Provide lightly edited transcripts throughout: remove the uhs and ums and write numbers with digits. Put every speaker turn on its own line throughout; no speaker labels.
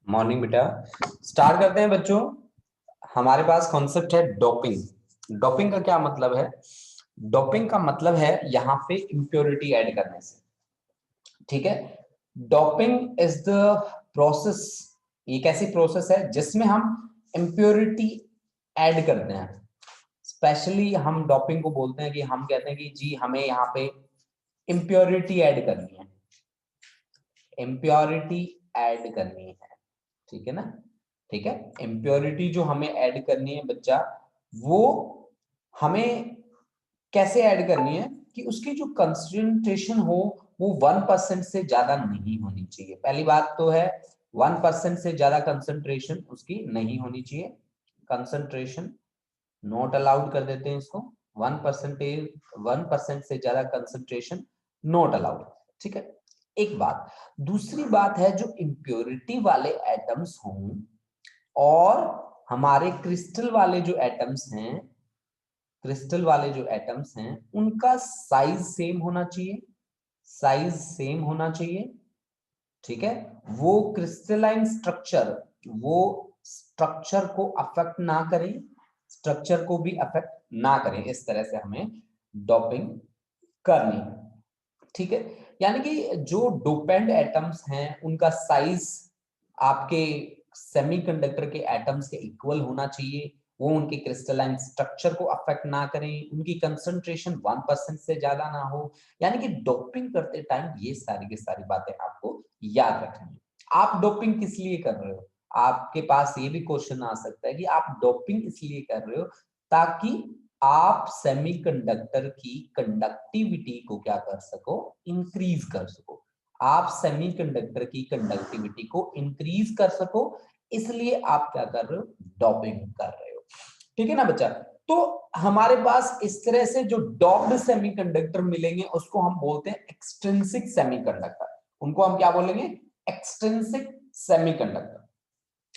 Morning बेटा। Start करते हैं बच्चों। हमारे पास कॉन्सेप्ट है डोपिंग। डोपिंग का क्या मतलब है? डोपिंग का मतलब है यहाँ पे इम्प्योरिटी ऐड करने से। ठीक है। Doping is the process. एक ऐसी प्रोसेस है जिसमें हम इम्प्योरिटी ऐड करते हैं। स्पेशली हम डोपिंग को बोलते हैं कि हम कहते हैं कि जी हमें यहाँ पे इम्प्योरिटी ऐड करनी है। इम्प्योरिटी ऐड करनी है। ठीक है ना? ठीक है। इम्प्योरिटी जो हमें ऐड करनी है बच्चा, वो हमें कैसे ऐड करनी है कि उसकी जो कंसंट्रेशन हो वो 1% से ज्यादा नहीं होनी चाहिए। पहली बात तो है 1% से ज्यादा कंसंट्रेशन उसकी नहीं होनी चाहिए। कंसंट्रेशन नॉट अलाउड कर देते हैं इसको। 1% से ज्यादा कंसंट्रेशन नॉट अलाउड। ठीक है। एक बात। दूसरी बात है जो इम्प्योरिटी वाले एटम्स हों और हमारे क्रिस्टल वाले जो एटम्स हैं, क्रिस्टल वाले जो एटम्स हैं उनका साइज सेम होना चाहिए। साइज सेम होना चाहिए। ठीक है। वो क्रिस्टलाइन स्ट्रक्चर, वो स्ट्रक्चर को अफेक्ट ना करें, स्ट्रक्चर को भी अफेक्ट ना करें। इस तरह से हमें डोपिंग करनी। ठीक है। यानी कि जो डोपेंड एटम्स हैं उनका साइज आपके सेमीकंडक्टर के एटम्स के इक्वल होना चाहिए। वो उनके क्रिस्टलाइन स्ट्रक्चर को अफेक्ट ना करें, उनकी कंसंट्रेशन 1% से ज्यादा ना हो। यानी कि डोपिंग करते टाइम ये सारी की सारी बातें आपको याद रखनी है। आप डोपिंग किस लिए कर रहे हो? आपके पास ये भी क्वेश्चन आ सकता है कि आप डोपिंग इसलिए कर रहे हो ताकि आप सेमीकंडक्टर की कंडक्टिविटी को क्या कर सको, इंक्रीज कर सको। आप सेमीकंडक्टर की कंडक्टिविटी को इंक्रीज कर सको, इसलिए आप क्या कर रहे हो, डोपिंग कर रहे हो। ठीक है ना बच्चा? तो हमारे पास इस तरह से जो डॉप्ड सेमीकंडक्टर मिलेंगे उसको हम बोलते हैं एक्सट्रिंसिक सेमीकंडक्टर। उनको हम क्या बोलेंगे? Extrinsic semiconductor.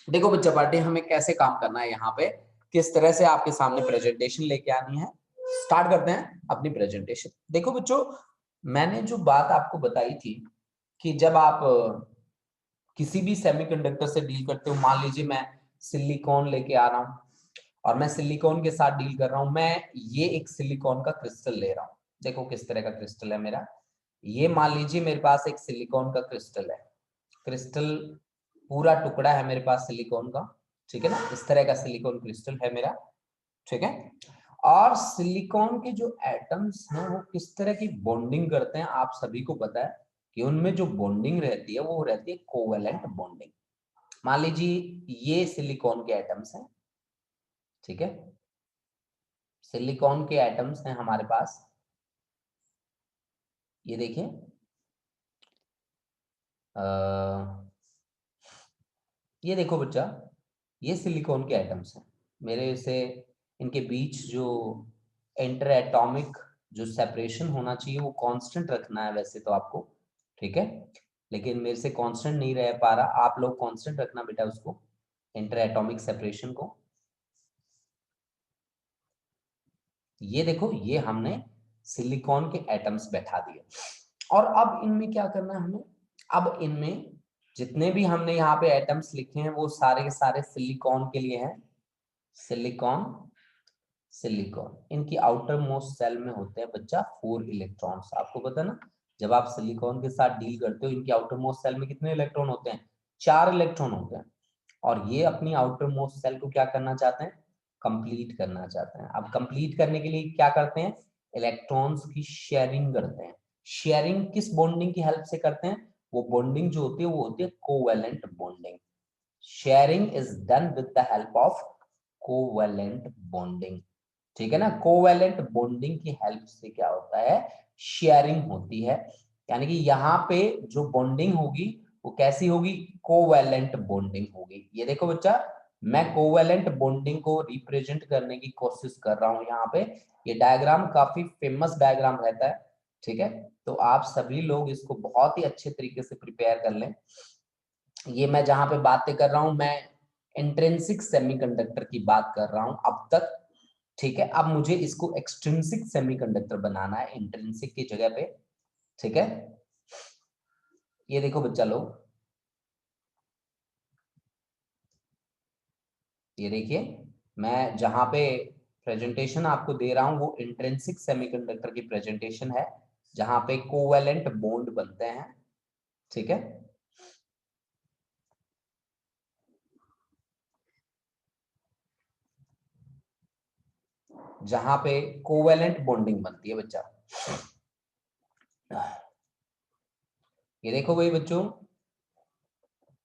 देखो बच्चा पार्टी, हमें कैसे काम करना है यहाँ पे, किस तरह से आपके सामने प्रेजेंटेशन लेके आनी है। स्टार्ट करते हैं अपनी प्रेजेंटेशन। देखो बच्चों, मैंने जो बात आपको बताई थी कि जब आप किसी भी सेमीकंडक्टर से डील करते हो, मान लीजिए मैं सिलिकॉन लेके आ रहा हूं और मैं सिलिकॉन के साथ डील कर रहा हूं। मैं ये एक सिलिकॉन का क्रिस्टल ले रहा हूं। देखो किस तरह का क्रिस्टल है मेरा। ये मान लीजिए मेरे पास एक सिलिकॉन का क्रिस्टल है। क्रिस्टल पूरा टुकड़ा है मेरे पास सिलिकॉन का। ठीक है ना? इस तरह का सिलिकॉन क्रिस्टल है मेरा। ठीक है। और सिलिकॉन के जो एटम्स हैं वो किस तरह की बॉन्डिंग करते हैं, आप सभी को पता है कि उनमें जो बॉन्डिंग रहती है वो रहती है कोवेलेंट बॉन्डिंग। मान लीजिए ये सिलिकॉन के एटम्स हैं। ठीक है। सिलिकॉन के एटम्स हैं हमारे पास। ये देखिए, ये देखो बच्चा, ये सिलिकॉन के एटम्स हैं मेरे से। इनके बीच जो इंटर एटॉमिक जो सेपरेशन होना चाहिए वो कांस्टेंट रखना है वैसे तो आपको। ठीक है। लेकिन मेरे से कांस्टेंट नहीं रह पा रहा। आप लोग कांस्टेंट रखना बेटा उसको, इंटर एटॉमिक सेपरेशन को। ये देखो, ये हमने सिलिकॉन के एटम्स बैठा दिए। और अब इनमें क्या करना है हमें? अब इनमें जितने भी हमने यहाँ पे एटम्स लिखे हैं वो सारे के सारे सिलिकॉन के लिए हैं। सिलिकॉन, सिलिकॉन इनकी आउटर मोस्ट सेल में होते हैं बच्चा 4 इलेक्ट्रॉन्स। आपको पता ना, जब आप सिलिकॉन के साथ डील करते हो इनकी आउटर मोस्ट सेल में कितने इलेक्ट्रॉन होते हैं? 4 इलेक्ट्रॉन होते हैं। और ये अपनी आउटर मोस्ट सेल को क्या करना चाहते हैं? कंप्लीट करना चाहते हैं। अब कंप्लीट करने के लिए क्या करते हैं? इलेक्ट्रॉन्स की शेयरिंग करते हैं। शेयरिंग किस बॉन्डिंग की हेल्प से करते हैं? वो बॉन्डिंग जो होती है वो होती है covalent bonding. Sharing is done with the help of covalent bonding. ठीक है ना? कोवेलेंट बॉन्डिंग की हेल्प से क्या होता है? शेयरिंग होती है। यानी कि यहाँ पे जो बॉन्डिंग होगी वो कैसी होगी? कोवेलेंट बॉन्डिंग होगी। ये देखो बच्चा, मैं कोवेलेंट बॉन्डिंग को रिप्रेजेंट करने की कोशिश कर रहा हूं यहाँ पे। ये डायग्राम काफी फेमस डायग्राम रहता है। ठीक है। तो आप सभी लोग इसको बहुत ही अच्छे तरीके से प्रिपेयर कर लें। ये मैं जहां पे बातें कर रहा हूं, मैं इंट्रिंसिक सेमीकंडक्टर की बात कर रहा हूं अब तक। ठीक है। अब मुझे इसको एक्सट्रिंसिक सेमीकंडक्टर बनाना है इंट्रिंसिक की जगह पे। ठीक है। ये देखो बच्चा लोग, ये देखिए, मैं जहां पे प्रेजेंटेशन आपको दे रहा हूं वो इंट्रिंसिक सेमीकंडक्टर की प्रेजेंटेशन है, जहां पे कोवेलेंट बॉन्ड बनते हैं, ठीक है। जहां पे कोवेलेंट बॉन्डिंग बनती है बच्चा। ये देखो भाई बच्चों,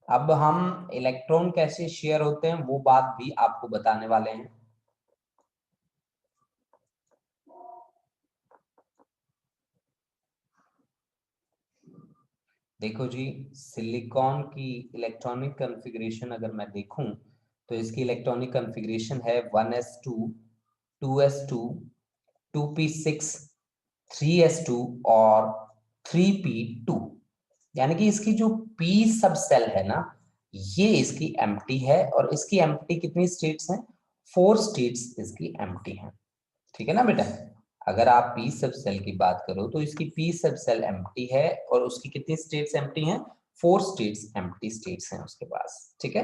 अब हम इलेक्ट्रॉन कैसे शेयर होते हैं वो बात भी आपको बताने वाले हैं। देखो जी, सिलिकॉन की इलेक्ट्रॉनिक कॉन्फ़िगरेशन अगर मैं देखूं तो इसकी इलेक्ट्रॉनिक कॉन्फ़िगरेशन है 1s2, 2s2, 2p6, 3s2 और 3p2। यानी कि इसकी जो p सब सेल है ना, ये इसकी एम्प्टी है, और इसकी एम्प्टी कितनी स्टेट्स हैं? 4 स्टेट्स इसकी एम्प्टी हैं, ठीक है ना बेटा। अगर आप पी सब सेल की बात करो तो इसकी पी सब सेल एम्प्टी है, और उसकी कितनी स्टेट्स एम्प्टी हैं? 4 स्टेट्स एम्प्टी स्टेट्स हैं उसके पास, ठीक है।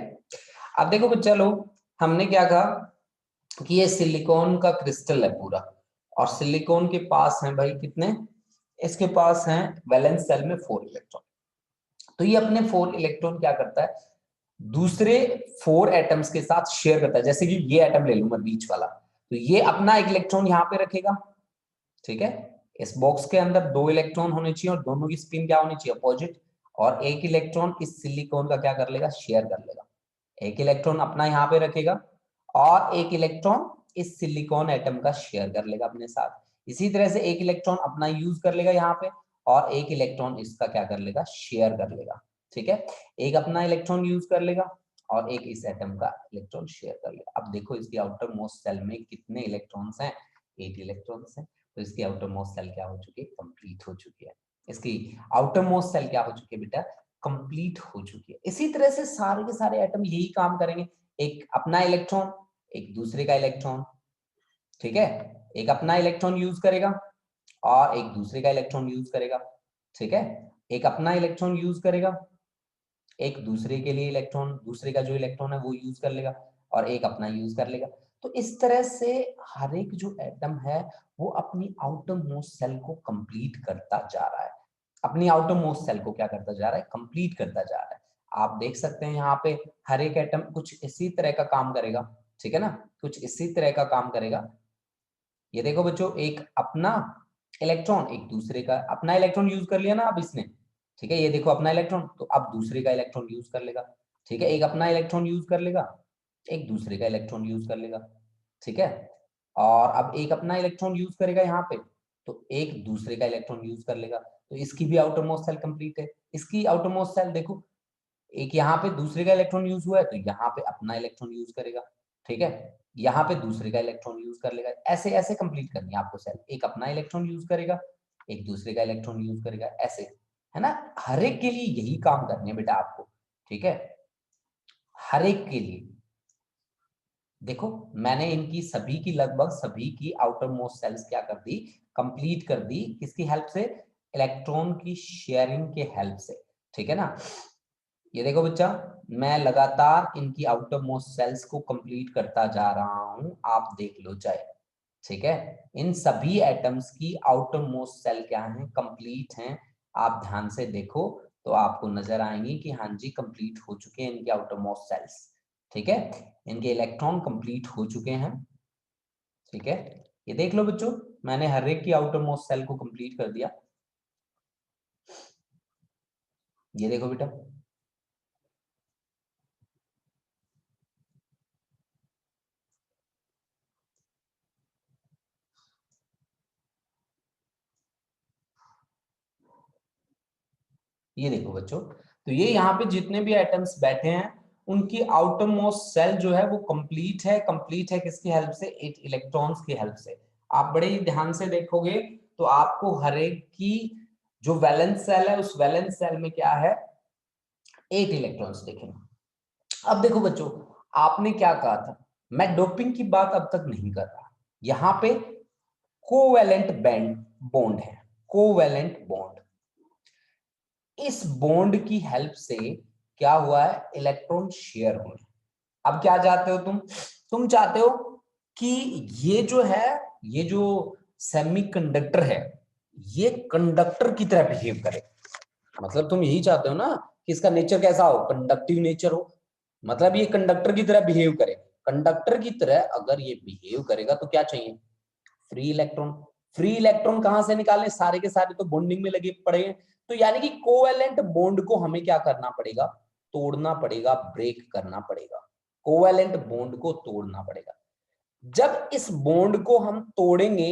अब देखो बच्चा लोग, हमने क्या कहा कि ये सिलिकॉन का क्रिस्टल है पूरा, और सिलिकॉन के पास है भाई कितने? इसके पास हैं वैलेंस सेल में 4 इलेक्ट्रॉन। तो ये अपने 4 इलेक्ट्रॉन क्या करता है? दूसरे 4 एटम्स के साथ शेयर करता है। जैसे कि ये एटम ले लूं मैं बीच वाला, तो ये अपना एक इलेक्ट्रॉन यहाँ पे रखेगा, ठीक है। इस बॉक्स के अंदर 2 इलेक्ट्रॉन होने चाहिए, और दोनों की स्पिन क्या होनी चाहिए? अपोजिट। और एक इलेक्ट्रॉन इस सिलिकॉन का क्या कर लेगा? शेयर कर लेगा। एक इलेक्ट्रॉन अपना यहाँ पे रखेगा, और एक इलेक्ट्रॉन इस सिलिकॉन एटम का शेयर कर लेगा अपने साथ। इसी तरह से एक इलेक्ट्रॉन अपना यूज कर लेगा यहाँ पे, और एक इलेक्ट्रॉन इसका क्या कर लेगा? शेयर कर लेगा, ठीक है। एक अपना इलेक्ट्रॉन यूज कर लेगा, और एक इस एटम का इलेक्ट्रॉन शेयर कर लेगा। अब देखो इसकी आउटर मोस्ट सेल में कितने इलेक्ट्रॉन्स हैं? 8 इलेक्ट्रॉन्स हैं। तो इसकी आउटर मोस्ट सेल क्या हो चुकी है? कंप्लीट हो चुकी है। इसकी आउटर मोस्ट सेल क्या हो चुकी है बेटा? कंप्लीट हो चुकी है। इसी तरह से सारे के सारे एटम यही काम करेंगे। एक अपना इलेक्ट्रॉन, एक दूसरे का इलेक्ट्रॉन, ठीक है। एक अपना इलेक्ट्रॉन यूज करेगा, और एक दूसरे का इलेक्ट्रॉन यूज करेगा, ठीक है। एक अपना इलेक्ट्रॉन यूज करेगा, एक दूसरे के लिए इलेक्ट्रॉन, दूसरे का जो इलेक्ट्रॉन है वो यूज कर लेगा, और एक अपना यूज कर लेगा। तो इस तरह से हर एक जो एटम है वो अपनी आउटर मोस्ट सेल को कंप्लीट करता जा रहा है। अपनी आउटर मोस्ट सेल को क्या करता जा रहा है? कंप्लीट करता जा रहा है। आप देख सकते हैं यहाँ पे हर एक एटम कुछ इसी तरह का काम करेगा, ठीक है ना। कुछ इसी तरह का काम करेगा। ये देखो बच्चों, एक अपना इलेक्ट्रॉन एक दूसरे का, अपना इलेक्ट्रॉन यूज कर लिया ना अब इसने, ठीक है। ये देखो अपना इलेक्ट्रॉन, तो अब दूसरे का इलेक्ट्रॉन यूज कर लेगा, ठीक है। एक अपना इलेक्ट्रॉन यूज कर लेगा, एक दूसरे का इलेक्ट्रॉन यूज कर लेगा, ठीक है। और अब एक अपना इलेक्ट्रॉन यूज करेगा यहाँ पे, तो एक दूसरे का इलेक्ट्रॉन यूज कर लेगा। तो इसकी भी आउटर मोस्ट सेल कंप्लीट है। इसकी आउटर मोस्ट सेल देखो, एक यहाँ पे दूसरे का इलेक्ट्रॉन यूज हुआ है, तो यहाँ पे अपना इलेक्ट्रॉन यूज करेगा, ठीक है। यहाँ पे दूसरे का इलेक्ट्रॉन यूज कर लेगा। ऐसे ऐसे कंप्लीट करनी है आपको सेल। एक अपना इलेक्ट्रॉन यूज करेगा, एक दूसरे का इलेक्ट्रॉन यूज करेगा, ऐसे, है ना। हर एक के लिए यही काम करने है बेटा आपको, ठीक है। हर एक के लिए देखो, मैंने इनकी सभी की, लगभग सभी की आउटर मोस्ट सेल्स क्या कर दी? कंप्लीट कर दी। किसकी हेल्प से? इलेक्ट्रॉन की शेयरिंग के हेल्प से, ठीक है ना। ये देखो बच्चा, मैं लगातार इनकी आउटर मोस्ट सेल्स को कंप्लीट करता जा रहा हूं, आप देख लो चाहे, ठीक है। इन सभी एटम्स की आउटर मोस्ट सेल क्या है? कंप्लीट हैं। आप ध्यान से देखो तो आपको नजर आएंगी कि हाँ जी कंप्लीट हो चुके हैं इनके आउटर मोस्ट सेल्स, ठीक है। इनके इलेक्ट्रॉन कंप्लीट हो चुके हैं, ठीक है। ये देख लो बच्चों, मैंने हर एक की आउटर मोस्ट सेल को कंप्लीट कर दिया। ये देखो बेटा, ये देखो बच्चों, तो ये यहाँ पे जितने भी एटम्स बैठे हैं उनकी आउटर मोस्ट सेल जो है वो कंप्लीट है। कंप्लीट है किसकी हेल्प से? 8 इलेक्ट्रॉन्स की हेल्प से। आप बड़े ही ध्यान से देखोगे तो आपको हर एक की जो वैलेंस सेल है उस वैलेंस सेल में क्या है? 8 इलेक्ट्रॉन्स देखेंगे। अब देखो बच्चों, आपने क्या कहा था? मैं डोपिंग की बात अब तक नहीं कर रहा। यहाँ पे कोवैलेंट बैंड बॉन्ड है, कोवैलेंट बॉन्ड। इस बॉन्ड की हेल्प से क्या हुआ है? इलेक्ट्रॉन शेयर हुए, अब क्या चाहते हो तुम चाहते हो कि ये जो है, ये जो सेमीकंडक्टर है, ये कंडक्टर की तरह बिहेव करे। मतलब तुम यही चाहते हो ना कि इसका नेचर कैसा हो, कंडक्टिव नेचर हो। मतलब ये कंडक्टर की तरह बिहेव करे। कंडक्टर की तरह अगर ये बिहेव करेगा तो क्या चाहिए, फ्री इलेक्ट्रॉन। फ्री इलेक्ट्रॉन कहां से निकालने, सारे के सारे तो बॉन्डिंग में लगे पड़े हैं। तो यानी कि कोवेलेंट बॉन्ड को हमें क्या करना पड़ेगा, तोड़ना पड़ेगा, ब्रेक करना पड़ेगा। कोवेलेंट बॉन्ड को तोड़ना पड़ेगा। जब इस बॉन्ड को हम तोड़ेंगे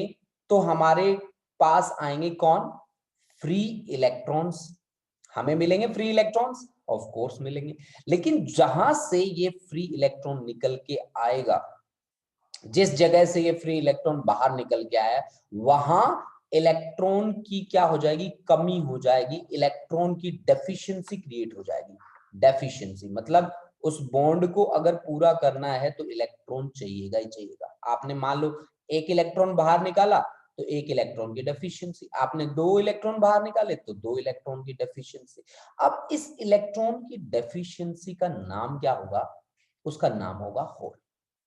तो हमारे पास आएंगे कौन, फ्री इलेक्ट्रॉन्स। हमें मिलेंगे फ्री इलेक्ट्रॉन्स, ऑफ कोर्स मिलेंगे। लेकिन जहां से ये फ्री इलेक्ट्रॉन निकल के आएगा, जिस जगह से ये फ्री इलेक्ट्रॉन बाहर निकल के आया, वहां इलेक्ट्रॉन की क्या हो जाएगी, कमी हो जाएगी, इलेक्ट्रॉन की डेफिशिएंसी क्रिएट हो जाएगी। डेफिशिएंसी मतलब उस बॉन्ड को अगर पूरा करना है तो इलेक्ट्रॉन चाहिएगा ही चाहिएगा। आपने मान लो एक इलेक्ट्रॉन बाहर निकाला तो एक इलेक्ट्रॉन की डेफिशिएंसी, आपने 2 इलेक्ट्रॉन बाहर निकाले तो 2 इलेक्ट्रॉन की डेफिशिएंसी। अब इस इलेक्ट्रॉन की डेफिशिएंसी का नाम क्या होगा, उसका नाम होगा होल।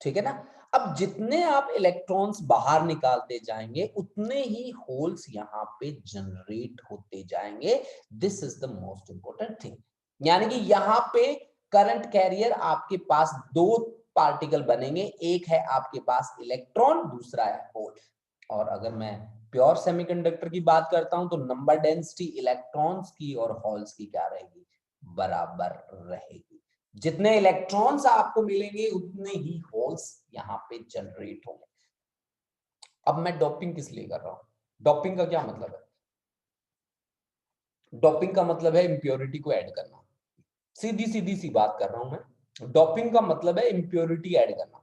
ठीक है ना। अब जितने आप इलेक्ट्रॉन्स बाहर निकालते जाएंगे उतने ही होल्स यहां पे जनरेट होते जाएंगे। This is the most important thing. यानी कि यहां पे करंट कैरियर आपके पास 2 पार्टिकल बनेंगे, एक है आपके पास इलेक्ट्रॉन, दूसरा है होल। और अगर मैं प्योर सेमीकंडक्टर की बात करता हूं तो नंबर डेंसिटी इलेक्ट्रॉन्स की और होल्स की क्या रहेगी, बराबर रहेगी। जितने इलेक्ट्रॉन्स आपको मिलेंगे उतने ही होल्स यहां पे जनरेट होंगे। अब मैं डोपिंग किस लिए कर रहा हूं, डोपिंग का क्या मतलब है, डोपिंग का मतलब है इंप्योरिटी को ऐड करना। सीधी सीधी सी बात कर रहा हूं मैं, डोपिंग का मतलब है इंप्योरिटी ऐड करना।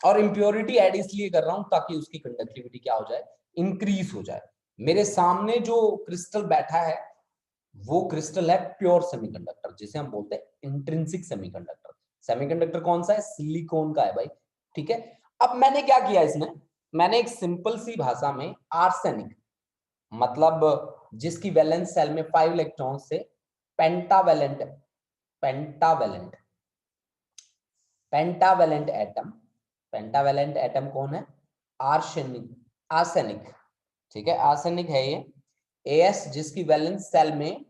और इंप्योरिटी ऐड इसलिए कर रहा हूं ताकि उसकी कंडक्टिविटी क्या हो जाए, इंक्रीज हो जाए। मेरे सामने जो क्रिस्टल बैठा है वो क्रिस्टल है प्योर सेमीकंडक्टर, जिसे हम बोलते हैं इंट्रिंसिक सेमीकंडक्टर। सेमीकंडक्टर कौन सा है, सिलिकॉन का है भाई। ठीक है। अब मैंने क्या किया इसमें, मैंने एक सिंपल सी भाषा में आर्सेनिक, मतलब जिसकी वैलेंस सेल में 5 इलेक्ट्रॉन से pentavalent, pentavalent pentavalent atom, pentavalent atom कौन है, आर्सेनिक, आर्सेनिक। ठीक है, आर्सेनिक है ये। एस जिसकी वैलेंस सेल में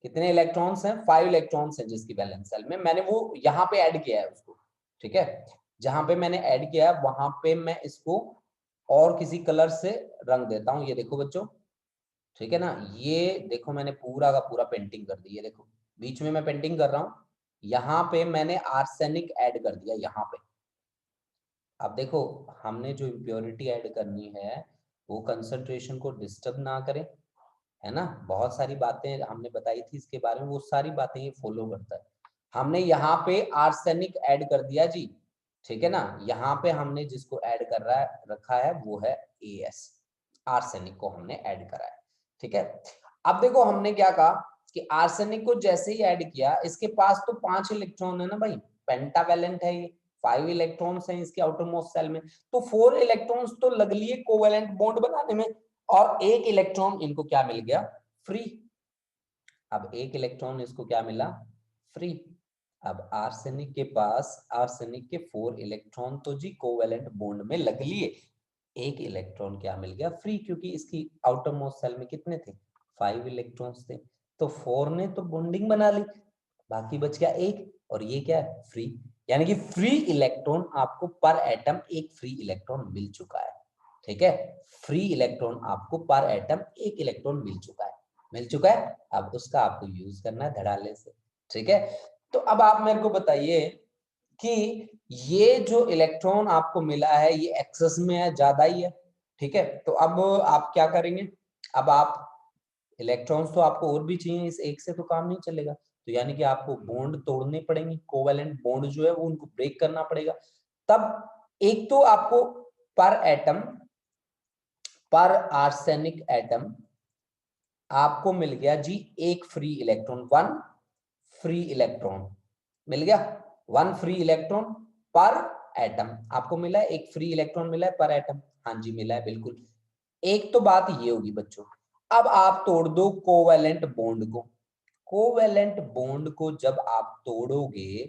कितने इलेक्ट्रॉन्स हैं, 5 इलेक्ट्रॉन्स हैं जिसकी वैलेंस सेल में, मैंने वो यहाँ पे ऐड किया है उसको। ठीक है, जहां पे मैंने ऐड किया है वहां पे मैं इसको और किसी कलर से रंग देता हूं। ये देखो बच्चों, ठीक है ना, ये देखो मैंने पूरा का पूरा पेंटिंग कर दी है। देखो बीच में मैं पेंटिंग कर रहा हूं, यहाँ पे मैंने आर्सेनिक ऐड कर दिया यहाँ पे। अब देखो हमने जो इम्प्योरिटी ऐड करनी है वो कंसंट्रेशन को डिस्टर्ब ना करे, है ना। बहुत सारी बातें हमने बताई थी इसके बारे में, वो सारी बातें ये फॉलो करता है। हमने यहाँ पे आर्सेनिक ऐड कर दिया जी। ठीक है ना, यहाँ पे हमने जिसको ऐड कर रहा है रखा है वो है एस, आर्सेनिक को हमने ऐड करा है। ठीक है। अब देखो हमने क्या कहा कि आर्सेनिक को जैसे ही ऐड किया, इसके पास तो 5 इलेक्ट्रॉन है ना भाई, पेंटावैलेंट है ये, 5 इलेक्ट्रॉन्स हैं इसके आउटर मोस्ट सेल में, तो 4 इलेक्ट्रॉन्स तो लग लिए कोवैलेंट बॉन्ड बनाने में, और 1 इलेक्ट्रॉन इनको क्या मिल गया, फ्री। अब 1 इलेक्ट्रॉन इसको क्या मिला, फ्री। अब आर्सेनिक के पास, आर्सेनिक के 4 इलेक्ट्रॉन तो जी कोवैलेंट बॉन्ड में लग लिए, 1 इलेक्ट्रॉन क्या मिल गया, फ्री, क्योंकि इसकी आउटर मोस्ट सेल में कितने थे, 5 इलेक्ट्रॉन्स थे। तो 4 ने तो बॉन्डिंग बना ली, बाकी बच गया 1, और ये क्या है, फ्री। यानी कि फ्री इलेक्ट्रॉन आपको पर एटम एक फ्री इलेक्ट्रॉन मिल चुका है। ठीक है, फ्री इलेक्ट्रॉन आपको पर एटम एक इलेक्ट्रॉन मिल चुका है, मिल चुका है। अब उसका आपको यूज करना है धड़ाले से। ठीक है, तो अब आप मेरे को बताइए कि ये जो इलेक्ट्रॉन आपको मिला है ये एक्सेस में है, ज्यादा ही है। ठीक है, तो अब आप क्या करेंगे, अब आप इलेक्ट्रॉन्स तो आपको और भी चाहिए, इस एक से तो काम नहीं चलेगा, तो यानी कि आपको बॉन्ड तोड़ने पड़ेंगे, कोवैलेंट बॉन्ड जो है वो उनको ब्रेक करना पड़ेगा। तब एक तो आपको पर एटम, पर आर्सेनिक एटम आपको मिल गया जी एक फ्री इलेक्ट्रॉन, 1 फ्री इलेक्ट्रॉन मिल गया, 1 फ्री इलेक्ट्रॉन पर एटम आपको मिला है, एक फ्री इलेक्ट्रॉन मिला है पर एटम। हाँ जी मिला है बिल्कुल। एक तो बात ये होगी बच्चों, अब आप तोड़ दो कोवैलेंट बॉन्ड को। कोवैलेंट बॉन्ड को जब आप तोड़ोगे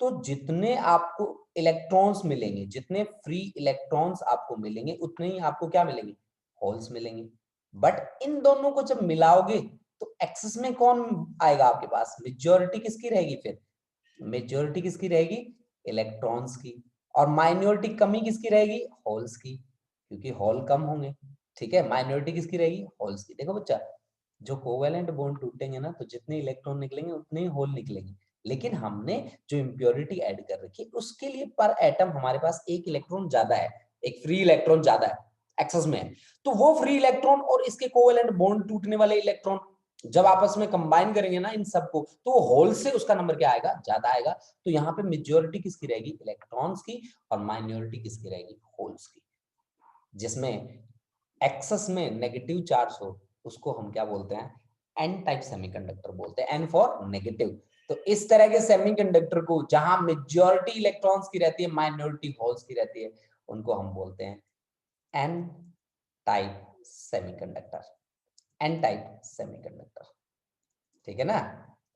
तो जितने आपको इलेक्ट्रॉन्स मिलेंगे, जितने फ्री इलेक्ट्रॉन्स आपको मिलेंगे, उतने ही आपको क्या मिलेंगे, होल्स मिलेंगे। बट इन दोनों को जब मिलाओगे तो एक्सेस में कौन आएगा आपके पास, मेजॉरिटी किसकी रहेगी, फिर मेजॉरिटी किसकी रहेगी, इलेक्ट्रॉन्स की, और माइनॉरिटी कमी किसकी रहेगी, होल्स की, क्योंकि होल कम होंगे। ठीक है, माइनॉरिटी किसकी रहेगी, होल्स की। देखो बच्चा, जो कोवेलेंट बॉन्ड टूटेंगे ना तो जितने इलेक्ट्रॉन निकलेंगे उतने ही होल निकलेंगे, लेकिन हमने जो इम्प्योरिटी ऐड कर रखी है उसके लिए पर एटम हमारे पास एक इलेक्ट्रॉन ज्यादा है, एक फ्री इलेक्ट्रॉन ज्यादा है, एक्सेस में है। तो वो फ्री इलेक्ट्रॉन और इसके कोवेलेंट बॉन्ड टूटने वाले इलेक्ट्रॉन जब आपस में कंबाइन करेंगे ना इन सबको, तो होल से उसका नंबर क्या आएगा, ज्यादा आएगा। तो यहाँ पे मेजॉरिटी किसकी रहेगी, इलेक्ट्रॉन्स की, और माइनॉरिटी किसकी रहेगी, होल्स की। जिसमें एक्सेस में नेगेटिव चार्ज हो उसको हम क्या बोलते हैं, एन टाइप सेमीकंडक्टर बोलते हैं, एन फॉर नेगेटिव। तो इस तरह के सेमीकंडक्टर को जहां मेजॉरिटी इलेक्ट्रॉन्स की रहती है, माइनॉरिटी होल्स की रहती है, उनको हम बोलते हैं N type semiconductor, N type semiconductor. ठीक है ना,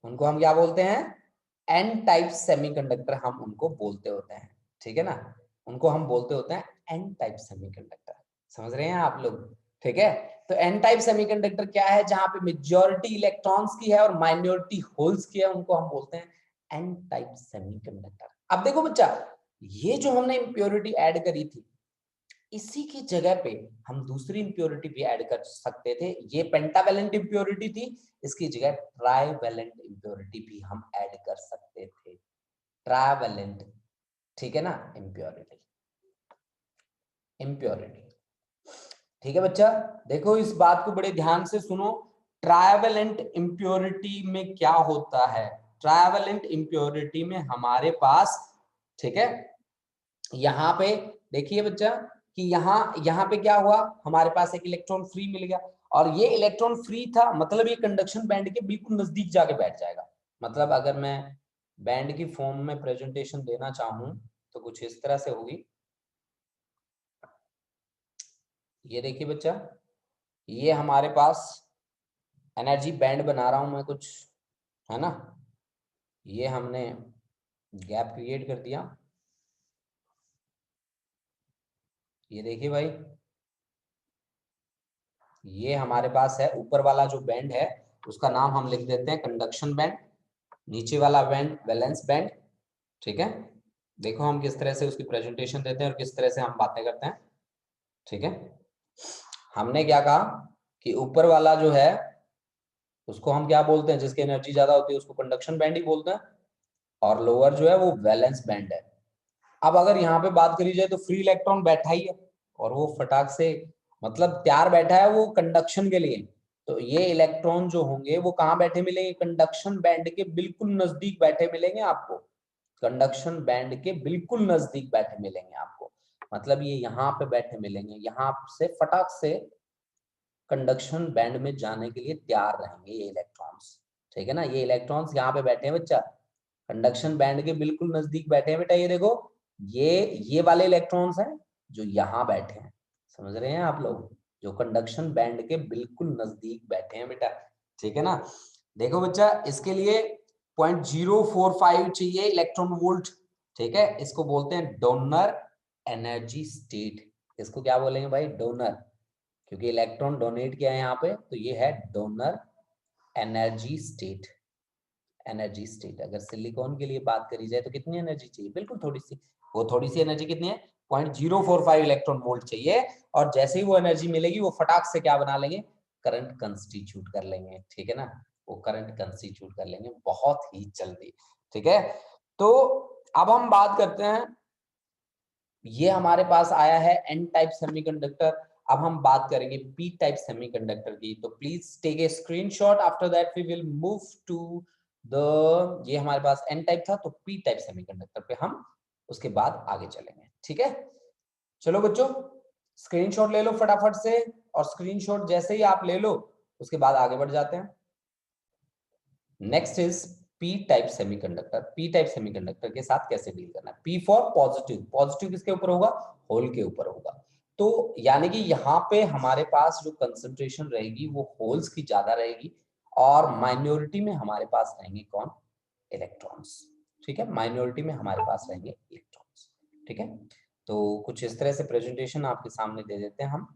उनको हम क्या बोलते हैं, एन टाइप सेमीकंडक्टर हम उनको बोलते होते हैं। ठीक है ना, उनको हम बोलते होते हैं एन टाइप सेमीकंडक्टर। समझ रहे हैं आप लोग, ठीक है। तो एन टाइप सेमीकंडक्टर क्या है, जहां पे मेजॉरिटी इलेक्ट्रॉन्स की है और माइनॉरिटी होल्स की है, उनको हम बोलते हैं एन टाइप सेमीकंडक्टर। अब देखो बच्चा, ये जो हमने इंप्योरिटी ऐड करी थी, इसी की जगह पे हम दूसरी इंप्योरिटी भी ऐड कर सकते थे। ये पेंटावेलेंट इंप्योरिटी थी, इसकी जगह ट्राइवेलेंट इंप्योरिटी भी हम ऐड कर सकते थे, ट्राइवेलेंट। ठीक है ना, इंप्योरिटी, इंप्योरिटी। ठीक है बच्चा, देखो इस बात को बड़े ध्यान से सुनो। ट्राइवेलेंट इंप्योरिटी में क्या होता है, ट्राइवेलेंट इंप्योरिटी में हमारे पास, ठीक है, यहाँ पे देखिए बच्चा कि यहाँ पे क्या हुआ, हमारे पास एक इलेक्ट्रॉन फ्री मिल गया, और ये इलेक्ट्रॉन फ्री था, मतलब ये कंडक्शन बैंड के बिल्कुल नजदीक जाके बैठ जाएगा। मतलब अगर मैं बैंड की फॉर्म में प्रेजेंटेशन देना चाहूं तो कुछ इस तरह से होगी। ये देखिए बच्चा, ये हमारे पास एनर्जी बैंड बना रहा हूं मैं कुछ, है ना। ये हमने गैप क्रिएट कर दिया। ये देखिए भाई, ये हमारे पास है ऊपर वाला जो बैंड है उसका नाम हम लिख देते हैं कंडक्शन बैंड, नीचे वाला बैंड वैलेंस बैंड। ठीक है, देखो हम किस तरह से उसकी प्रेजेंटेशन देते हैं और किस तरह से हम बातें करते हैं। ठीक है, हमने क्या कहा कि ऊपर वाला जो है उसको हम क्या बोलते हैं, जिसकी एनर्जी ज्यादा होती है उसको कंडक्शन बैंड ही बोलते हैं, और लोअर जो है वो वैलेंस बैंड है। अब अगर यहाँ पे बात करी जाए तो फ्री इलेक्ट्रॉन बैठा ही है और वो फटाक से मतलब तैयार बैठा है वो कंडक्शन के लिए। तो ये इलेक्ट्रॉन जो होंगे वो कहाँ बैठे मिलेंगे, कंडक्शन बैंड के बिल्कुल नजदीक बैठे मिलेंगे आपको, कंडक्शन बैंड के बिल्कुल नजदीक बैठे मिलेंगे आपको। मतलब ये यहाँ पे बैठे मिलेंगे, यहाँ से फटाक से कंडक्शन बैंड में जाने के लिए तैयार रहेंगे ये इलेक्ट्रॉन्स। ठीक है ना, ये इलेक्ट्रॉन्स यहाँ पे बैठे हैं बच्चा, कंडक्शन बैंड के बिल्कुल नजदीक बैठे हैं बेटा। ये देखो, ये वाले इलेक्ट्रॉन्स हैं जो यहाँ बैठे हैं, समझ रहे हैं आप लोग, जो कंडक्शन बैंड के बिल्कुल नजदीक बैठे हैं बेटा। ठीक है ना, देखो बच्चा, इसके लिए 0.045 चाहिए इलेक्ट्रॉन वोल्ट। ठीक है, इसको बोलते हैं डोनर एनर्जी स्टेट। इसको क्या बोलेंगे भाई, डोनर, क्योंकि इलेक्ट्रॉन डोनेट किया है यहाँ पे, तो ये है donor energy state. Energy state, अगर सिलिकॉन के लिए बात करी जाए तो कितनी एनर्जी चाहिए, बिल्कुल थोड़ी सी, वो थोड़ी सी एनर्जी कितनी है, 0.045 इलेक्ट्रॉन वोल्ट चाहिए। और जैसे ही वो एनर्जी मिलेगी वो फटाक से क्या बना लेंगे, करंट कंस्टिट्यूट कर लेंगे। ठीक है ना, वो करंट कंस्टिट्यूट कर लेंगे बहुत ही जल्दी। ठीक है, तो अब हम बात करते हैं, ये हमारे पास आया है एन टाइप सेमीकंडक्टर। अब हम बात करेंगे पी टाइप सेमीकंडक्टर की, तो please take a screenshot, after that we will move to the, ये हमारे पास एन टाइप था तो पी टाइप सेमीकंडक्टर पे हम उसके बाद आगे चलेंगे। ठीक है, चलो बच्चों स्क्रीनशॉट ले लो फटाफट से, और स्क्रीनशॉट जैसे ही आप ले लो उसके बाद आगे बढ़ जाते हैं। Next is P type semiconductor. P type semiconductor के साथ कैसे डील करना है, पी फॉर पॉजिटिव, पॉजिटिव किसके ऊपर होगा, होल के ऊपर होगा। तो यानी कि यहाँ पे हमारे पास जो कंसंट्रेशन रहेगी वो होल्स की ज्यादा रहेगी, और माइनॉरिटी में हमारे पास रहेंगे कौन, इलेक्ट्रॉन्स। ठीक है, माइनॉरिटी में हमारे पास रहेंगे इलेक्ट्रॉन्स। ठीक है, तो कुछ इस तरह से प्रेजेंटेशन आपके सामने दे देते हैं हम।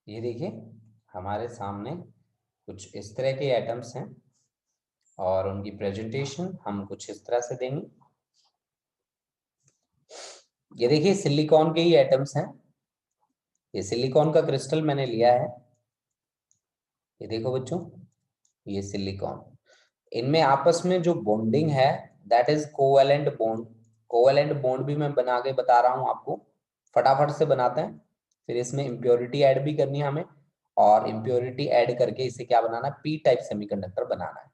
ये देखिए हमारे सामने कुछ इस तरह के एटम्स हैं और उनकी प्रेजेंटेशन हम कुछ इस तरह से देंगे। ये देखिए सिलिकॉन के ही एटम्स हैं। ये सिलिकॉन का क्रिस्टल मैंने लिया है, ये देखो बच्चों, ये सिलिकॉन। इनमें आपस में जो बॉन्डिंग है that is covalent bond. Covalent bond भी मैं बना के बता रहा हूं आपको, फटाफट से बनाते हैं। फिर इसमें इम्प्योरिटी ऐड भी करनी है हमें, और इम्प्योरिटी ऐड करके इसे क्या बनाना है, पी टाइप सेमीकंडक्टर बनाना है।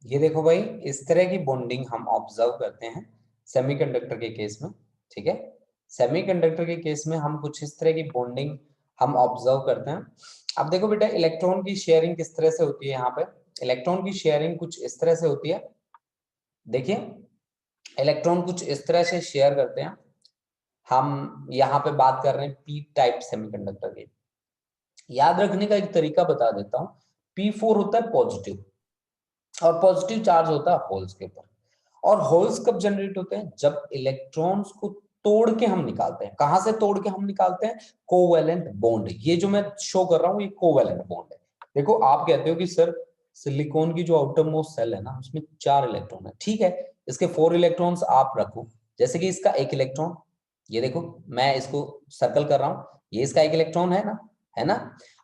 ये देखो भाई, इस तरह की बॉन्डिंग हम ऑब्जर्व करते हैं सेमीकंडक्टर के केस में। ठीक है, सेमीकंडक्टर के केस में हम कुछ इस तरह की बॉन्डिंग हम ऑब्जर्व करते हैं। अब देखो बेटा, इलेक्ट्रॉन की शेयरिंग किस तरह से होती है। यहाँ पे इलेक्ट्रॉन की शेयरिंग कुछ इस तरह से होती है। देखिए इलेक्ट्रॉन कुछ इस तरह से शेयर करते हैं। हम यहाँ पे बात कर रहे हैं पी टाइप सेमीकंडक्टर की। याद रखने का एक तरीका बता देता हूँ। P4 होता है पॉजिटिव, और पॉजिटिव चार्ज होता है होल्स के ऊपर। और होल्स कब जनरेट होते हैं, जब इलेक्ट्रॉन्स को तोड़ के हम निकालते हैं। कहां से तोड़ के हम निकालते हैं, कोवेलेंट बॉन्ड। ये जो मैं शो कर रहा हूं ये कोवेलेंट बॉन्ड है। देखो आप कहते हो कि सर सिलिकॉन की जो आउटर मोस्ट सेल है ना, उसमें 4 इलेक्ट्रॉन है। ठीक है, इसके 4 इलेक्ट्रॉन्स आप रखो। जैसे कि इसका एक इलेक्ट्रॉन, ये देखो मैं इसको सर्कल कर रहा हूं, ये इसका एक इलेक्ट्रॉन है ना, है ना।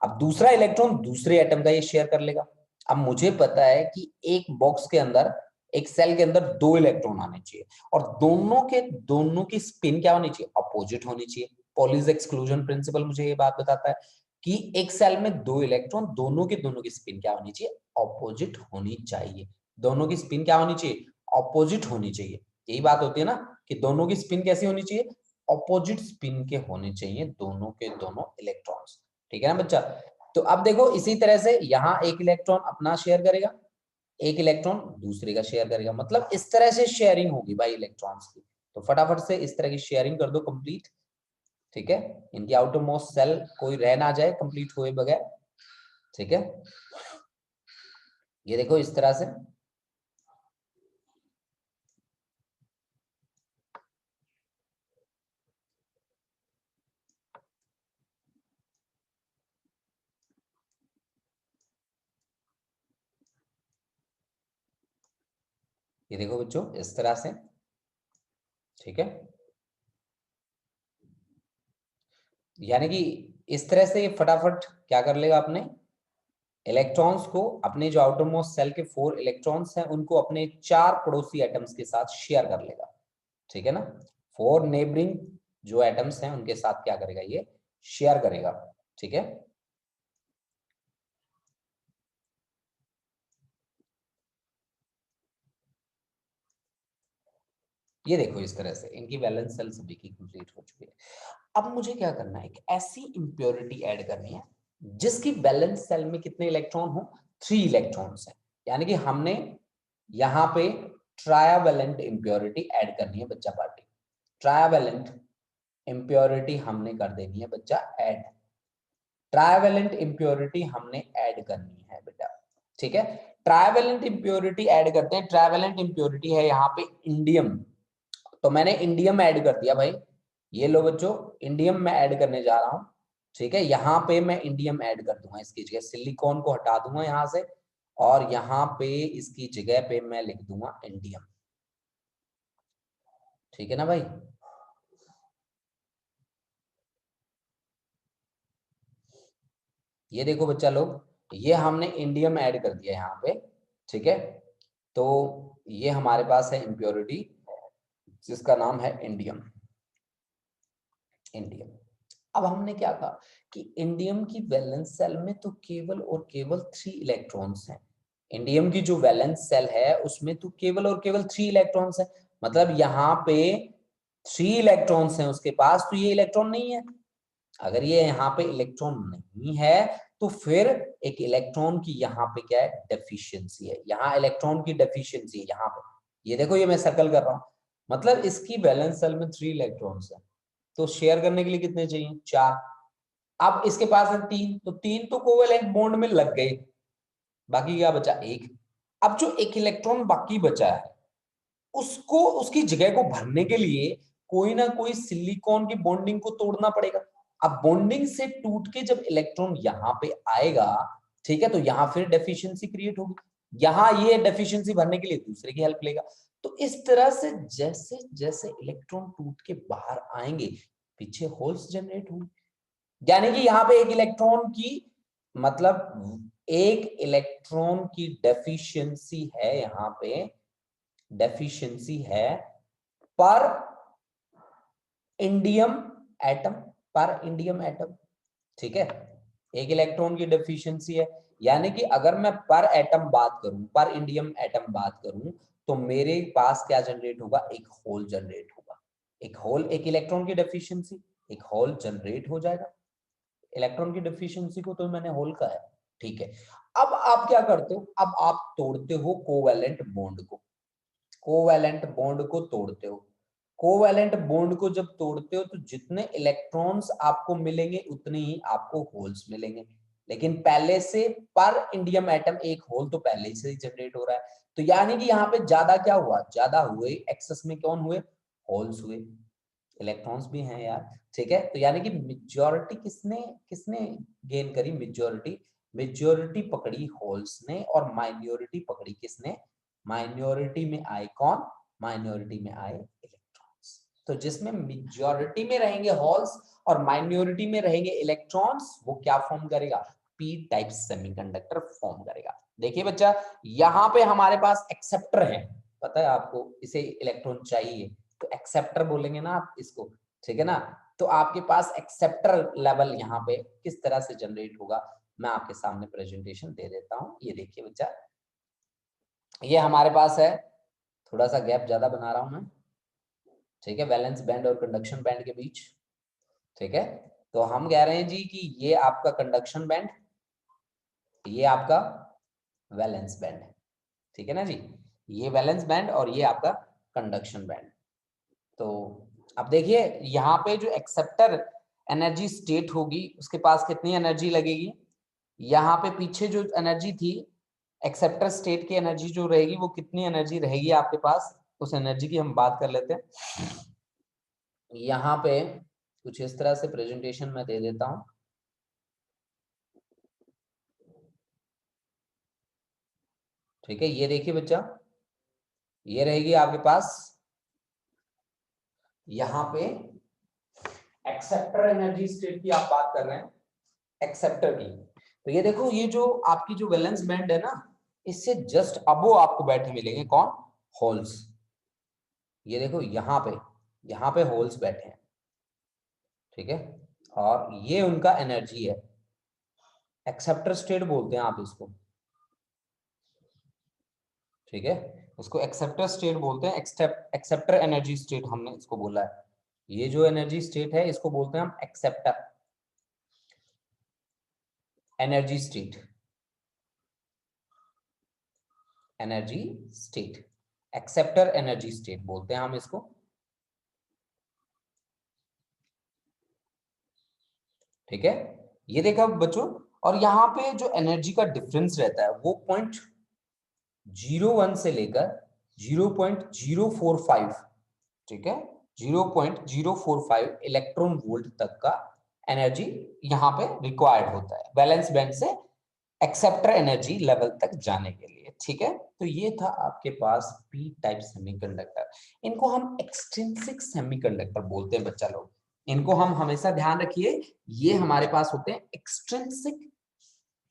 अब दूसरा इलेक्ट्रॉन दूसरे एटम का ये शेयर कर लेगा। अब मुझे पता है कि एक बॉक्स के अंदर, एक सेल के अंदर 2 इलेक्ट्रॉन आने चाहिए, और दोनों की स्पिन क्या होनी चाहिए, अपोजिट होनी चाहिए। पॉलीज एक्सक्लूजन प्रिंसिपल मुझे ये बात बताता है कि एक सेल में 2 इलेक्ट्रॉन, दोनों की स्पिन क्या होनी चाहिए, अपोजिट होनी चाहिए। दोनों की स्पिन क्या होनी चाहिए, अपोजिट होनी चाहिए। यही बात होती है ना कि दोनों की स्पिन कैसी होनी चाहिए, अपोजिट स्पिन के होने चाहिए दोनों के दोनों इलेक्ट्रॉन्स। ठीक है ना बच्चा। तो अब देखो इसी तरह से यहाँ एक इलेक्ट्रॉन अपना शेयर करेगा, एक इलेक्ट्रॉन दूसरे का शेयर करेगा। मतलब इस तरह से शेयरिंग होगी भाई इलेक्ट्रॉन्स की। तो फटाफट से इस तरह की शेयरिंग कर दो कंप्लीट। ठीक है, इनकी आउटर मोस्ट सेल कोई रह ना जाए कंप्लीट हुए बगैर। ठीक है, ये देखो इस तरह से। ये देखो बच्चों इस तरह से। ठीक है, यानी कि इस तरह से ये फटाफट क्या कर लेगा, अपने इलेक्ट्रॉन्स को, अपने जो आउटर मोस्ट सेल के 4 इलेक्ट्रॉन्स हैं उनको अपने 4 पड़ोसी एटम्स के साथ शेयर कर लेगा। ठीक है ना, 4 नेबरिंग जो एटम्स हैं उनके साथ क्या करेगा, ये शेयर करेगा। ठीक है, ये देखो इस तरह से इनकी वैलेंस सेल सभी की कंप्लीट हो चुकी है। अब मुझे क्या करना है, एक ऐसी इंप्योरिटी ऐड करनी है जिसकी वैलेंस सेल में कितने इलेक्ट्रॉन हो, 3 इलेक्ट्रॉन्स हैं। यानी कि हमने यहाँ पे ट्रायावैलेंट इंप्योरिटी ऐड करनी है बच्चा पार्टी। ट्रायावैलेंट इंप्योरिटी हमने कर देनी है बच्चा ऐड। ट्राइवेलेंट इंप्योरिटी हमने ऐड करनी है बेटा। ठीक है, ट्राइवेलेंट इंप्योरिटी ऐड करते हैं। ट्राइवेलेंट इंप्योरिटी है यहाँ पे इंडियम, तो मैंने इंडियम ऐड कर दिया भाई। ये लो बच्चों, इंडियम मैं ऐड करने जा रहा हूं, ठीक है। यहाँ पे मैं इंडियम ऐड कर दूंगा, इसकी जगह सिलिकॉन को हटा दूंगा यहाँ से, और यहाँ पे इसकी जगह पे मैं लिख दूंगा इंडियम, ठीक है ना भाई। ये देखो बच्चा लोग, ये हमने इंडियम ऐड कर दिया यहाँ पे, ठीक है। तो ये हमारे पास है इम्प्योरिटी जिसका नाम है इंडियम। इंडियम, अब हमने क्या कहा कि इंडियम की वैलेंस सेल में तो केवल और केवल 3 इलेक्ट्रॉन्स हैं। इंडियम की जो वैलेंस सेल है उसमें तो केवल और केवल 3 इलेक्ट्रॉन्स हैं, मतलब यहाँ पे 3 इलेक्ट्रॉन्स हैं उसके पास, तो ये इलेक्ट्रॉन नहीं है। अगर ये यहाँ पे इलेक्ट्रॉन नहीं है तो फिर एक इलेक्ट्रॉन की यहाँ पे क्या है, डेफिशिएंसी है। यहाँ इलेक्ट्रॉन की डेफिशिएंसी है यहाँ पे, ये देखो ये मैं सर्कल कर रहा हूँ, मतलब इसकी वैलेंस सेल में 3 इलेक्ट्रॉन्स है, तो शेयर करने के लिए कितने चाहिए, 4। अब इसके पास है 3, तो 3 तो कोवेलेंट बॉन्ड में लग गए, बाकी क्या बचा, 1। अब जो एक इलेक्ट्रॉन बाकी बचा है उसको, उसकी जगह को भरने के लिए कोई ना कोई सिलिकॉन की बॉन्डिंग को तोड़ना पड़ेगा। अब बॉन्डिंग से टूट के जब इलेक्ट्रॉन यहाँ पे आएगा, ठीक है, तो यहाँ फिर डेफिशिएंसी क्रिएट होगी, यहाँ ये डेफिशिएंसी भरने के लिए दूसरे की हेल्प लेगा। तो इस तरह से जैसे जैसे इलेक्ट्रॉन टूट के बाहर आएंगे पीछे होल्स जनरेट होंगे, यानी कि यहाँ पे एक इलेक्ट्रॉन की, मतलब एक इलेक्ट्रॉन की डेफिशिएंसी है, यहाँ पे डेफिशिएंसी है पर इंडियम एटम, पर इंडियम एटम, ठीक है। एक इलेक्ट्रॉन की डेफिशिएंसी है, यानी कि अगर मैं पर एटम बात करूं, पर इंडियम एटम बात करूं, तो मेरे पास क्या जनरेट होगा, एक होल जनरेट होगा। एक होल, एक इलेक्ट्रॉन की डेफिशिएंसी, एक होल जनरेट हो जाएगा। इलेक्ट्रॉन की डेफिशिएंसी को तो मैंने होल का है, ठीक है। अब आप क्या करते हो, अब आप तोड़ते हो कोवैलेंट बॉन्ड को, कोवैलेंट बॉन्ड को तोड़ते हो। कोवैलेंट बॉन्ड को जब तोड़ते हो तो जितने इलेक्ट्रॉन्स आपको मिलेंगे उतने ही आपको होल्स मिलेंगे, लेकिन पहले से पर इंडियम एटम एक होल तो पहले से ही जनरेट हो रहा है, तो यानी कि यहाँ पे ज्यादा क्या हुआ, ज्यादा हुए, एक्सेस में कौन हुए, होल्स हुए। इलेक्ट्रॉन्स भी हैं यार, ठीक है। तो यानी कि मेजॉरिटी किसने किसने गेन करी, मेजॉरिटी, मेजॉरिटी पकड़ी होल्स ने, और माइनॉरिटी पकड़ी किसने, माइनॉरिटी में आए कौन, माइनॉरिटी में आए इलेक्ट्रॉन्स। तो जिसमें मेजॉरिटी में रहेंगे होल्स और माइनॉरिटी में रहेंगे इलेक्ट्रॉन्स, वो क्या फॉर्म करेगा, पी टाइप सेमीकंडक्टर फॉर्म करेगा। देखिए बच्चा, यहाँ पे हमारे पास एक्सेप्टर है, पता है आपको, इसे इलेक्ट्रॉन चाहिए तो एक्सेप्टर बोलेंगे ना आप इसको, ठीक है ना। तो आपके पास एक्सेप्टर लेवल यहाँ पे किस तरह से जनरेट होगा, मैं आपके सामने प्रेजेंटेशन दे देता हूँ। ये देखिए बच्चा, ये हमारे पास है, थोड़ा सा गैप ज्यादा बना रहा हूं मैं, ठीक है, वैलेंस बैंड और कंडक्शन बैंड के बीच, ठीक है। तो हम कह रहे हैं जी कि ये आपका कंडक्शन बैंड, ये आपका वैलेंस बैंड है, ठीक है ना जी। ये वैलेंस बैंड और ये आपका कंडक्शन बैंड। तो अब देखिए यहाँ पे जो एक्सेप्टर एनर्जी स्टेट होगी उसके पास कितनी एनर्जी लगेगी, यहाँ पे पीछे जो एनर्जी थी, एक्सेप्टर स्टेट की एनर्जी जो रहेगी वो कितनी एनर्जी रहेगी आपके पास, उस एनर्जी की हम बात कर लेते हैं। यहाँ पे कुछ इस तरह से प्रेजेंटेशन मैं दे देता हूं, ठीक है। ये देखिए बच्चा, ये रहेगी आपके पास यहाँ पे एक्सेप्टर एनर्जी स्टेट की आप बात कर रहे हैं, एक्सेप्टर की। तो ये देखो, ये जो आपकी जो वैलेंस बैंड है ना, इससे जस्ट अबो आपको बैठे मिलेंगे कौन, होल्स। ये देखो यहाँ पे होल्स बैठे हैं, ठीक है, और ये उनका एनर्जी है, एक्सेप्टर स्टेट बोलते हैं आप इसको, ठीक है। उसको एक्सेप्टर स्टेट बोलते हैं, एक्सेप्टर एनर्जी स्टेट हमने इसको बोला है। ये जो एनर्जी स्टेट है इसको बोलते हैं हम acceptor energy state, energy state, acceptor energy state बोलते हैं हम इसको, ठीक है। ये देखा बच्चों, और यहाँ पे जो एनर्जी का डिफरेंस रहता है वो 0.2 0.01 से लेकर 0.045, ठीक है, 0.045 इलेक्ट्रॉन वोल्ट तक का एनर्जी यहाँ पे रिक्वायर्ड होता है वैलेंस बैंड से एक्सेप्टर एनर्जी लेवल तक जाने के लिए, ठीक है। तो ये था आपके पास पी टाइप सेमीकंडक्टर। इनको हम एक्सट्रिंसिक सेमीकंडक्टर बोलते हैं बच्चा लोग, इनको हम हमेशा ध्यान रखिए, ये हमारे पास होते हैं एक्सट्रिंसिक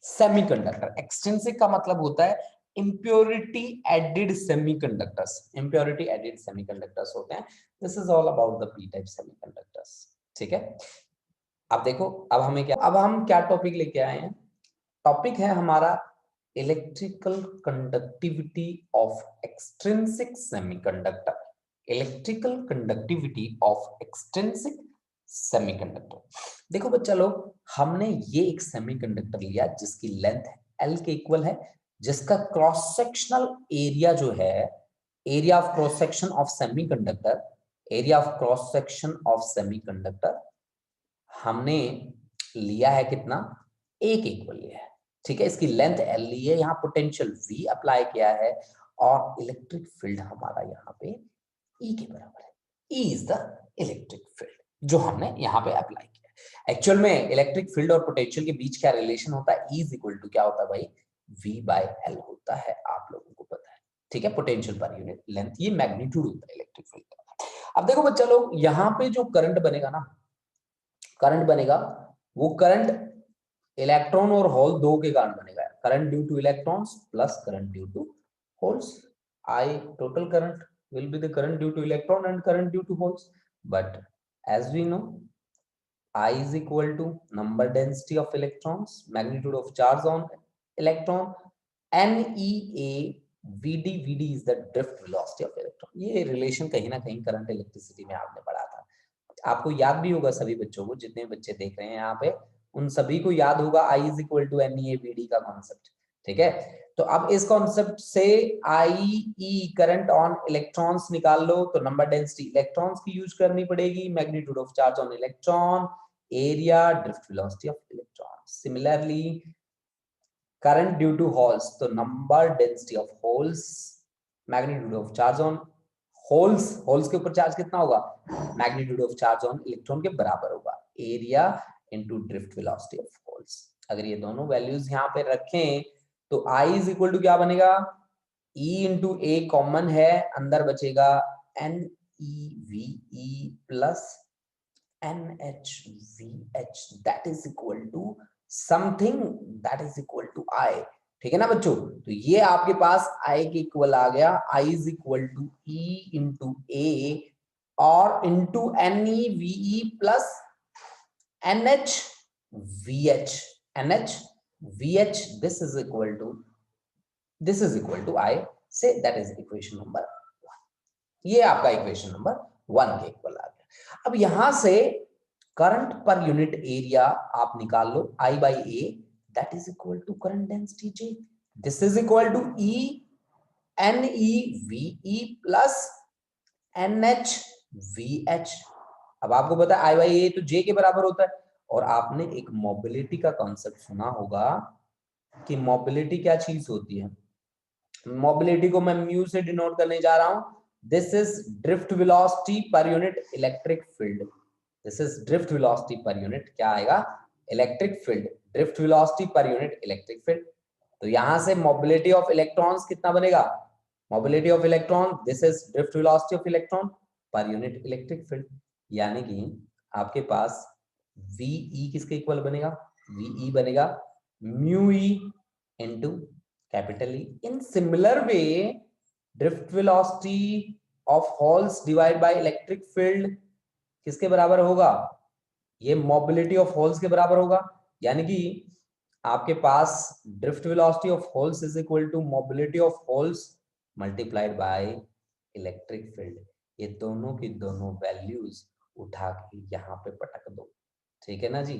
सेमीकंडक्टर। एक्सट्रिंसिक का मतलब होता है impurity added semiconductors, impurity added semiconductors होते हैं। This is all about the p type semiconductors, ठीक है। अब देखो, अब हम क्या टॉपिक लेके आए हैं, टॉपिक है हमारा electrical conductivity of extrinsic semiconductor, electrical conductivity of extrinsic semiconductor. देखो बच्चा लोग, हमने ये एक सेमीकंडक्टर लिया जिसकी लेंथ L के इक्वल है, जिसका क्रॉस सेक्शनल एरिया जो है, area of cross section of semiconductor, area of cross section of semiconductor हमने लिया है कितना, A के इक्वल लिया है, ठीक है। इसकी लेंथ L ली है, यहाँ पोटेंशियल V अप्लाई किया है और इलेक्ट्रिक फील्ड हमारा यहाँ पे E के बराबर है। E is the electric field जो हमने यहाँ पे अप्लाई किया। एक्चुअल में इलेक्ट्रिक फील्ड और पोटेंशियल के बीच क्या रिलेशन होता है, E इज इक्वल टू क्या होता है भाई, V/L होता है, आप लोगों को पता है, ठीक है। पोटेंशियल पर यूनिट लेंथ, ये मैग्नीट्यूड होता है इलेक्ट्रिक फील्ड का। अब देखो बच्चा लोग, यहाँ पे जो करंट बनेगा ना, करंट बनेगा, वो करंट इलेक्ट्रॉन और होल दो के कारण बनेगा, current due to electrons plus current due to holes. I total current will be the current due to electron and current due to holes, but as we know, I is equal to number density of electrons, magnitude of charge on electron, NEA VD is the drift velocity of electron। ये relation कहीं ना कहीं current electricity में आपने पढ़ा था, आपको याद भी होगा, सभी बच्चों को, जितने बच्चे देख रहे हैं यहाँ पे उन सभी को याद होगा I is equal to NEA VD का कॉन्सेप्ट, ठीक है। तो अब इस कॉन्सेप्ट से IE करंट ऑन इलेक्ट्रॉन्स निकाल लो, तो नंबर डेंसिटी इलेक्ट्रॉन्स की यूज करनी पड़ेगी, magnitude of charge on electron, area, drift velocity of electron. Similarly current due to holes, तो number density of holes, magnitude of charge on holes, holes के ऊपर charge कितना होगा, magnitude of charge on electron के बराबर होगा, area into drift velocity of holes. अगर ये दोनों वैल्यूज यहाँ पे रखें तो I इज इक्वल टू क्या बनेगा, E इंटू ए कॉमन है, अंदर बचेगा NEVE plus NHVH, that is equal to something that is equal to I, ठीक है ना बच्चों। तो ये आपके पास I के इक्वल आ गया, I is equal to E into A और into NEVE plus NHVH, NHVH, this is equal to I, say that is equation number 1। ये आपका इक्वेशन नंबर 1 के इक्वल आ गया। अब यहां से करंट पर यूनिट एरिया आप निकाल लो, I by A, that is equal to current density J, this is equal to E NEVE plus NHVH। अब आपको पता है I by A तो J के बराबर होता है, और आपने एक मोबिलिटी का कॉन्सेप्ट सुना होगा कि मोबिलिटी क्या चीज होती है। मोबिलिटी को मैं म्यू से डिनोट करने जा रहा हूं, this is drift velocity per unit electric field, this is drift velocity per unit क्या आएगा, electric field, drift velocity per unit electric field. तो यहां से मोबिलिटी ऑफ इलेक्ट्रॉन्स कितना बनेगा, mobility of electron, this is drift velocity of electron per unit electric field, यानी कि आपके पास VE किसके इक्वल बनेगा, VE बनेगा mu E into capital E. In similar way drift velocity of holes divide by electric field किसके बराबर होगा, ये मोबिलिटी ऑफ होल्स के बराबर होगा, यानी कि आपके पास drift velocity of holes is equal to mobility of holes multiplied by electric field. ये दोनों की दोनों वैल्यूज उठा के यहाँ पे पटक दो, ठीक है ना जी,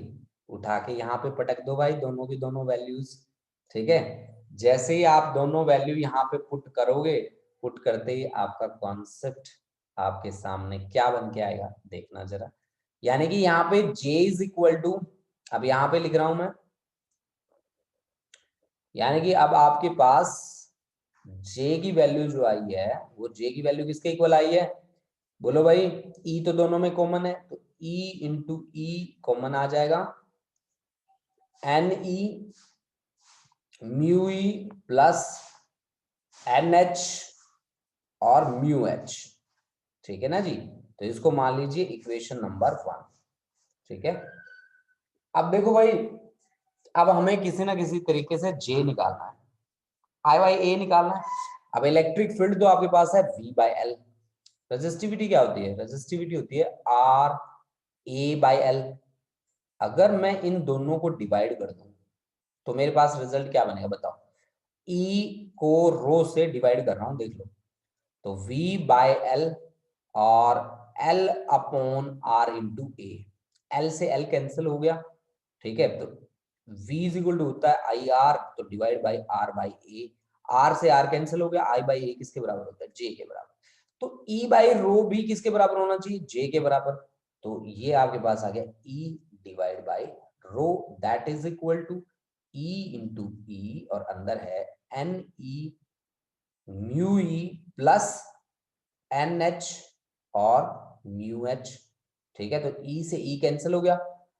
उठा के यहाँ पे पटक दो भाई दोनों की दोनों वैल्यूज, ठीक है। जैसे ही आप दोनों वैल्यू यहाँ पे पुट करोगे, पुट करते ही आपका कॉन्सेप्ट आपके सामने क्या बन के आएगा, देखना जरा। यानी कि यहाँ पे J इज इक्वल टू, अब यहाँ पे लिख रहा हूं मैं, यानी कि अब आपके पास जे की वैल्यू जो आई है वो जे की वैल्यू किसके इक्वल आई है, बोलो भाई। ई तो दोनों में कॉमन है, तो ई इंटू ई कॉमन आ जाएगा, N E mu E plus N H और म्यू एच, ठीक है ना जी। तो इसको मान लीजिए इक्वेशन नंबर 1, ठीक है। अब देखो भाई, अब हमें किसी ना किसी तरीके से जे निकालना है, आई बाई ए निकालना है। अब इलेक्ट्रिक फील्ड तो आपके पास है V बाई एल। रेजिस्टिविटी क्या होती है, रेजिस्टिविटी होती है R A बाई एल। अगर मैं इन दोनों को डिवाइड कर दूं तो मेरे पास रिजल्ट क्या बनेगा बताओ। E को रो से डिवाइड कर रहा हूं, देख लो। तो V बाई एल और L अपॉन R इंटू ए, L से L कैंसिल हो गया, ठीक है। तो V इज इक्वल टू होता है आई आर, तो divide by R by A, R से आर कैंसिल हो गया, आई बाई ए किसके बराबर होता है, जे के बराबर। तो ई बाई रो भी किसके बराबर होना चाहिए, जे के बराबर। तो ये आपके पास आ गया E divide by rho, that is equal to E into E, और अंदर है N E mu E plus N H और म्यू एच, ठीक है। तो ई से ई कैंसिल हो गया।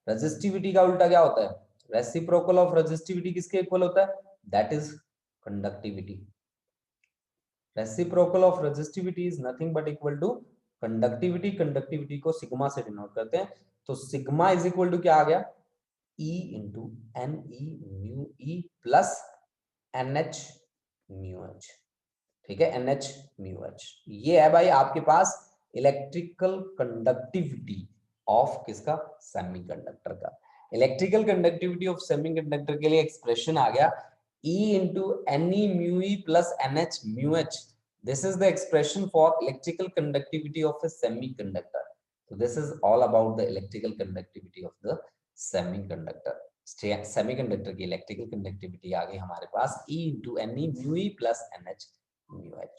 रेजिस्टिविटी का उल्टा क्या होता है, रेसिप्रोकल ऑफ रेजिस्टिविटी किसके इक्वल होता है, that is conductivity. Reciprocal of resistivity is nothing but equal to conductivity. Conductivity को सिग्मा से डिनोट करते हैं, तो सिग्मा इज इक्वल टू क्या आ गया, E into N E mu E plus N H mu H, ठीक है, एन एच म्यू एच। ये है भाई आपके पास इलेक्ट्रिकल कंडक्टिविटी ऑफ किसका, सेमीकंडक्टर का। इलेक्ट्रिकल कंडक्टिविटी ऑफ सेमीकंडक्टर के लिए एक्सप्रेशन आ गया E into Ne mu E plus NH mu H. This is the expression for electrical conductivity of a semiconductor. So this is all about the electrical conductivity of the semiconductor. Semiconductor की electrical conductivity आ गई हमारे पास E into Ne mu E plus NH mu H.